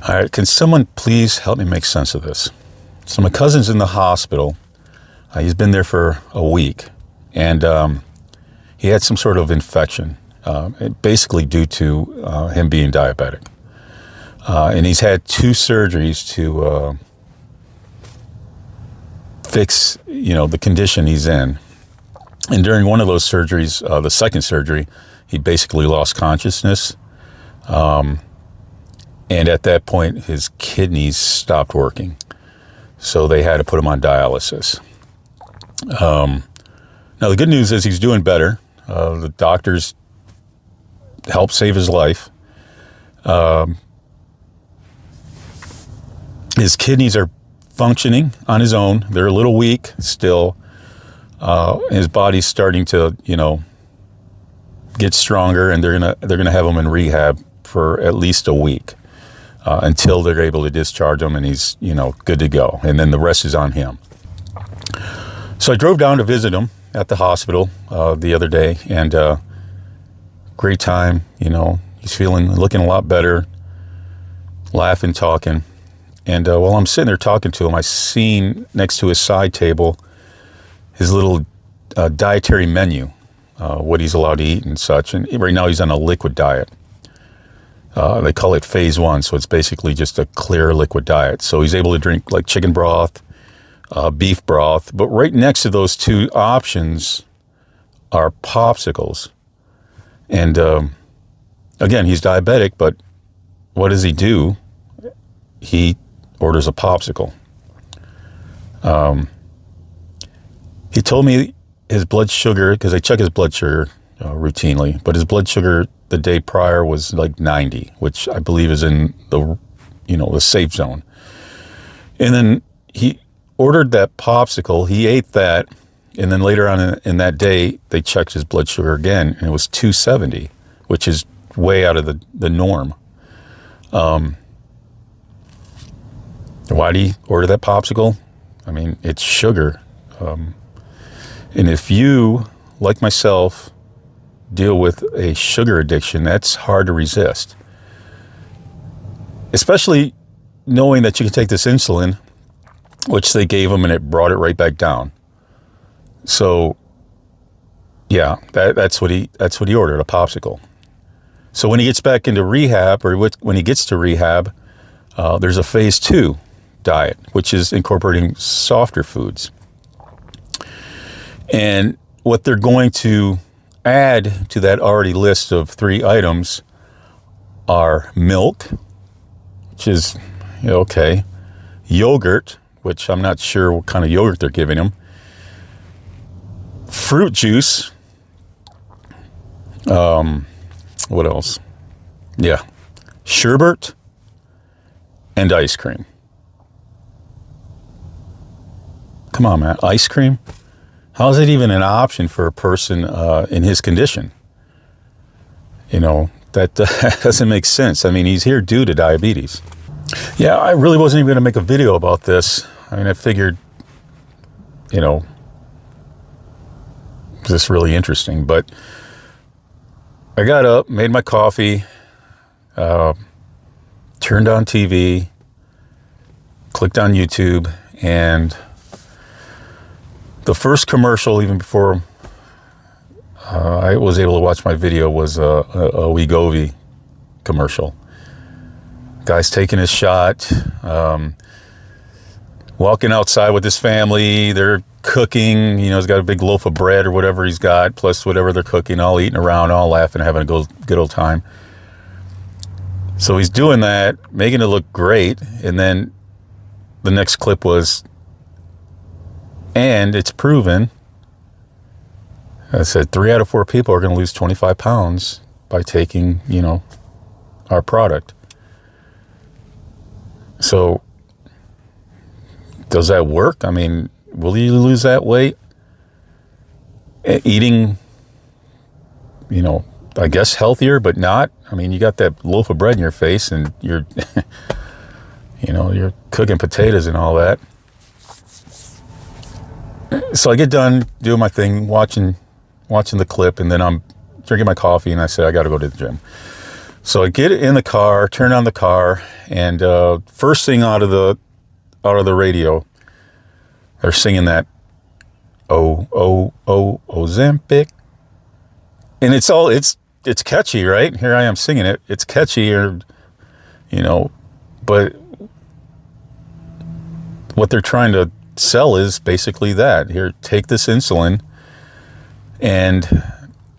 All right, can someone please help me make sense of this? So my cousin's in the hospital. He's been there for a week, and he had some sort of infection, basically due to him being diabetic. And he's had 2 surgeries to fix, the condition he's in. And during one of those surgeries, the second surgery, he basically lost consciousness. And at that point, his kidneys stopped working. So they had to put him on dialysis. Now, the good news is he's doing better. The doctors helped save his life. His kidneys are functioning on his own. They're a little weak still. His body's starting to, get stronger, and they're gonna have him in rehab for at least a week until they're able to discharge him, and he's good to go. And then the rest is on him. So I drove down to visit him at the hospital the other day, and great time. He's looking a lot better, laughing, talking. And while I'm sitting there talking to him, I seen next to his side table his little dietary menu, what he's allowed to eat and such. And right now he's on a liquid diet. They call it phase 1, so it's basically just a clear liquid diet. So he's able to drink like chicken broth, beef broth. But right next to those 2 options are popsicles. And again, he's diabetic, but what does he do? He orders a popsicle. He told me his blood sugar, because I check his blood sugar routinely, but his blood sugar the day prior was like 90, which I believe is in the safe zone. And then he ordered that popsicle. He ate that, and then later on in that day, they checked his blood sugar again, and it was 270, which is way out of the norm. Why did he order that popsicle? I mean, it's sugar. And if you, like myself, deal with a sugar addiction, that's hard to resist. Especially knowing that you can take this insulin, which they gave him, and it brought it right back down. So, yeah, that's what he ordered, a popsicle. So when he gets back into rehab, or when he gets to rehab, there's a phase 2 diet, which is incorporating softer foods. And what they're going to add to that already list of 3 items are milk, which is, okay, yogurt, which I'm not sure what kind of yogurt they're giving him, fruit juice, what else? Yeah, sherbet, and ice cream. Come on, man, ice cream? How is it even an option for a person in his condition? That doesn't make sense. I mean, he's here due to diabetes. Yeah, I really wasn't even going to make a video about this. I mean, I figured, this is really interesting. But I got up, made my coffee, turned on TV, clicked on YouTube, and the first commercial, even before I was able to watch my video, was a Wegovy commercial. Guy's taking his shot, walking outside with his family. They're cooking. He's got a big loaf of bread or whatever he's got, plus whatever they're cooking, all eating around, all laughing, having a good old time. So he's doing that, making it look great. And then the next clip was, and it's proven, I said 3 out of 4 people are going to lose 25 pounds by taking, our product. So does that work? I mean, will you lose that weight? Eating, I guess healthier, but not. I mean, you got that loaf of bread in your face, and you're, you're cooking potatoes and all that. So I get done doing my thing, watching the clip, and then I'm drinking my coffee, and I said, I got to go to the gym. So I get in the car, turn on the car, and first thing out of the radio, they're singing that Ozempic, and it's catchy, right? Here I am singing it. It's catchy, or but what they're trying to sell is basically that. Here, take this insulin, and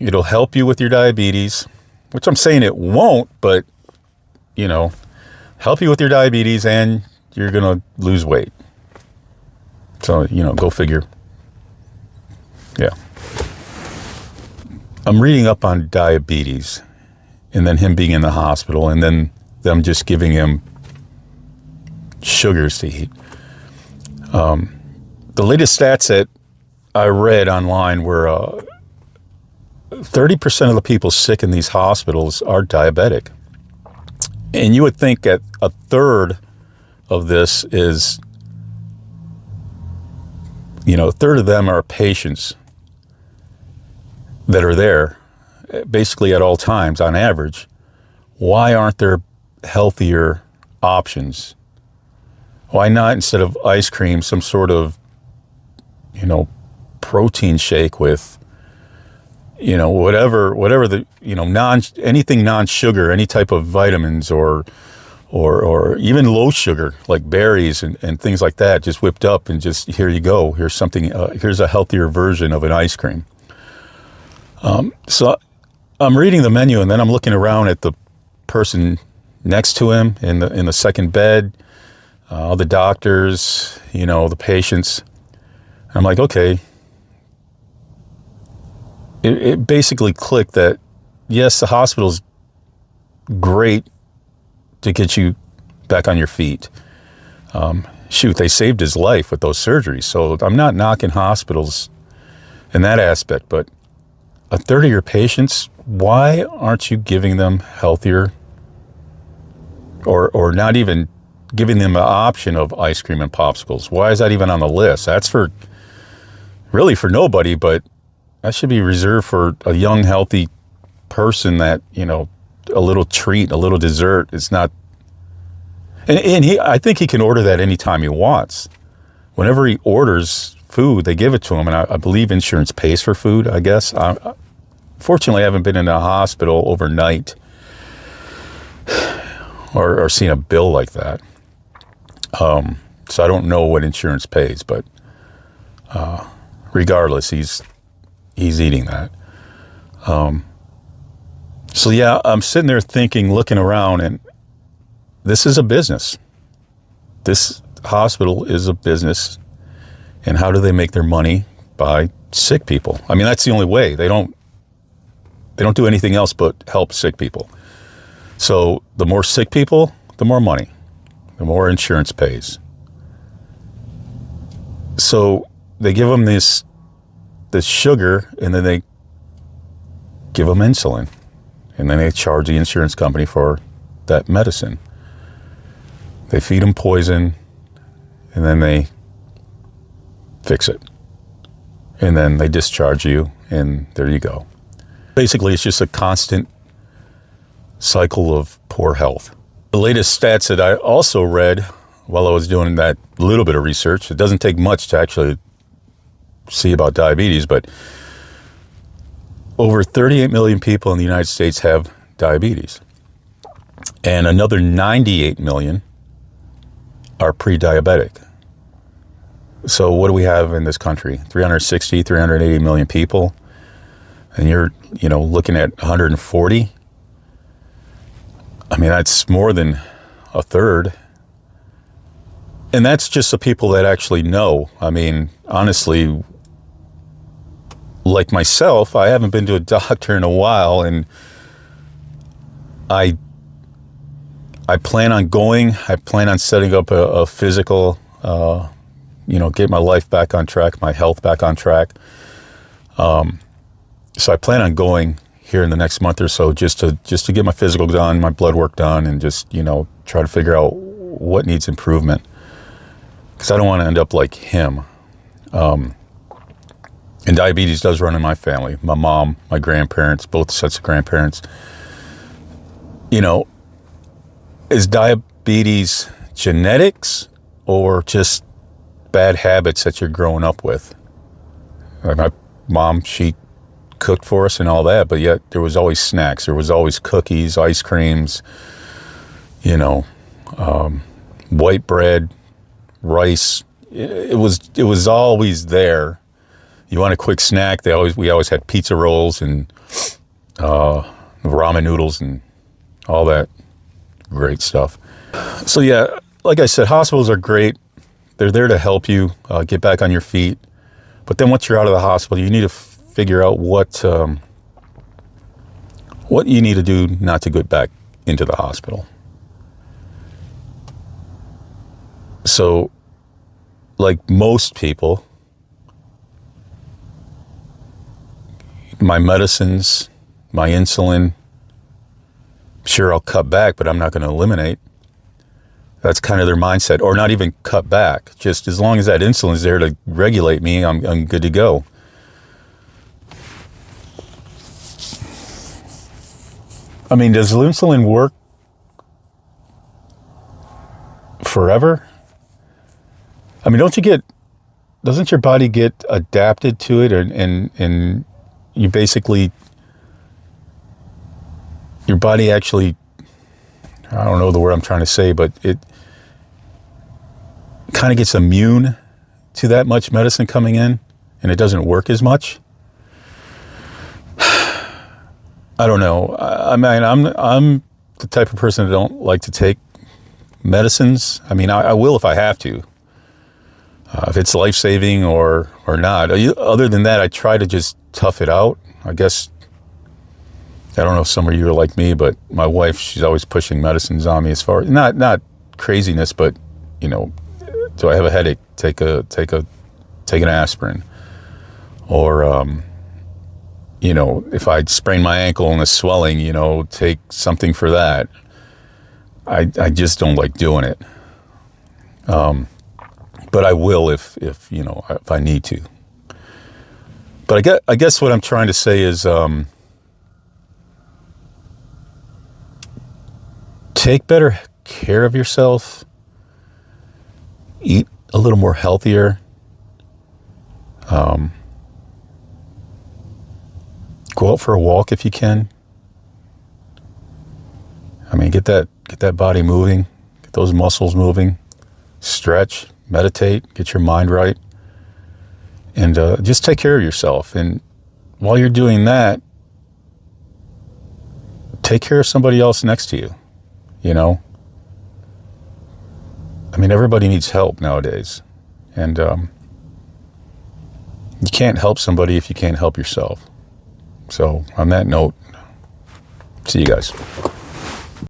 it'll help you with your diabetes. Which I'm saying it won't, but, help you with your diabetes and you're going to lose weight. So, go figure. Yeah. I'm reading up on diabetes and then him being in the hospital and then them just giving him sugars to eat. The latest stats that I read online were 30% of the people sick in these hospitals are diabetic. And you would think that a third of this is, a third of them are patients that are there basically at all times on average. Why aren't there healthier options? Why not, instead of ice cream, some sort of, protein shake with, whatever the, anything non-sugar, any type of vitamins or even low sugar, like berries and things like that, just whipped up and just, here you go. Here's something, here's a healthier version of an ice cream. So I'm reading the menu and then I'm looking around at the person next to him in the second bed, all the doctors, the patients. I'm like, okay. It basically clicked that, yes, the hospital's great to get you back on your feet. Shoot, they saved his life with those surgeries. So I'm not knocking hospitals in that aspect, but a third of your patients, why aren't you giving them healthier or not even giving them an option of ice cream and popsicles? Why is that even on the list? That's really for nobody, but that should be reserved for a young, healthy person that, a little treat, a little dessert. It's not, and I think he can order that anytime he wants. Whenever he orders food, they give it to him. And I believe insurance pays for food, I guess. Fortunately, I haven't been in a hospital overnight or seen a bill like that. So I don't know what insurance pays, but regardless, he's eating that. So yeah, I'm sitting there thinking, looking around, and this is a business. This hospital is a business. And how do they make their money? By sick people. I mean, that's the only way. They don't do anything else but help sick people. So the more sick people, the more money, the more insurance pays. So they give them this sugar, and then they give them insulin, and then they charge the insurance company for that medicine. They feed them poison, and then they fix it. And then they discharge you, and there you go. Basically, it's just a constant cycle of poor health. The latest stats that I also read while I was doing that little bit of research, it doesn't take much to actually see about diabetes, but over 38 million people in the United States have diabetes. And another 98 million are pre-diabetic. So what do we have in this country? 360, 380 million people. And you're, looking at 140. I mean, that's more than a third. And that's just the people that actually know. I mean, honestly, like myself, I haven't been to a doctor in a while, and I plan on going. I plan on setting up a physical, get my life back on track, my health back on track. So I plan on going here in the next month or so, just to get my physical done, my blood work done, and just, try to figure out what needs improvement. Because I don't want to end up like him. And diabetes does run in my family. My mom, my grandparents, both sets of grandparents. you know, is diabetes genetics or just bad habits that you're growing up with? Like my mom, she cooked for us and all that, but yet there was always snacks. There was always cookies, ice creams, you know, white bread, rice. It was always there. You want a quick snack? We always had pizza rolls and ramen noodles and all that great stuff. So yeah, like I said, hospitals are great. They're there to help you get back on your feet. But then once you're out of the hospital, you need to figure out what you need to do not to get back into the hospital. So, like most people, my medicines, my insulin, sure, I'll cut back, but I'm not going to eliminate. That's kind of their mindset, or not even cut back. Just as long as that insulin is there to regulate me, I'm good to go. I mean, does insulin work forever? I mean, doesn't your body get adapted to it, and you basically, your body actually, I don't know the word I'm trying to say, but it kind of gets immune to that much medicine coming in, and it doesn't work as much. I don't know. I mean, I'm the type of person that don't like to take medicines. I mean, I will if I have to, if it's life-saving or not. Other than that, I try to just tough it out. I guess, I don't know if some of you are like me, but my wife, she's always pushing medicines on me as far as, not craziness, but, you know, do I have a headache? Take an aspirin. Or, you know, if I sprain my ankle and it's swelling, you know, take something for that. I just don't like doing it. But I will if you know, if I need to. But I guess what I'm trying to say is, take better care of yourself. Eat a little more healthier. Go out for a walk if you can. I mean, get that body moving, get those muscles moving, stretch, meditate, get your mind right, and just take care of yourself. And while you're doing that, take care of somebody else next to you, you know? I mean, everybody needs help nowadays. And you can't help somebody if you can't help yourself. So on that note, see you guys.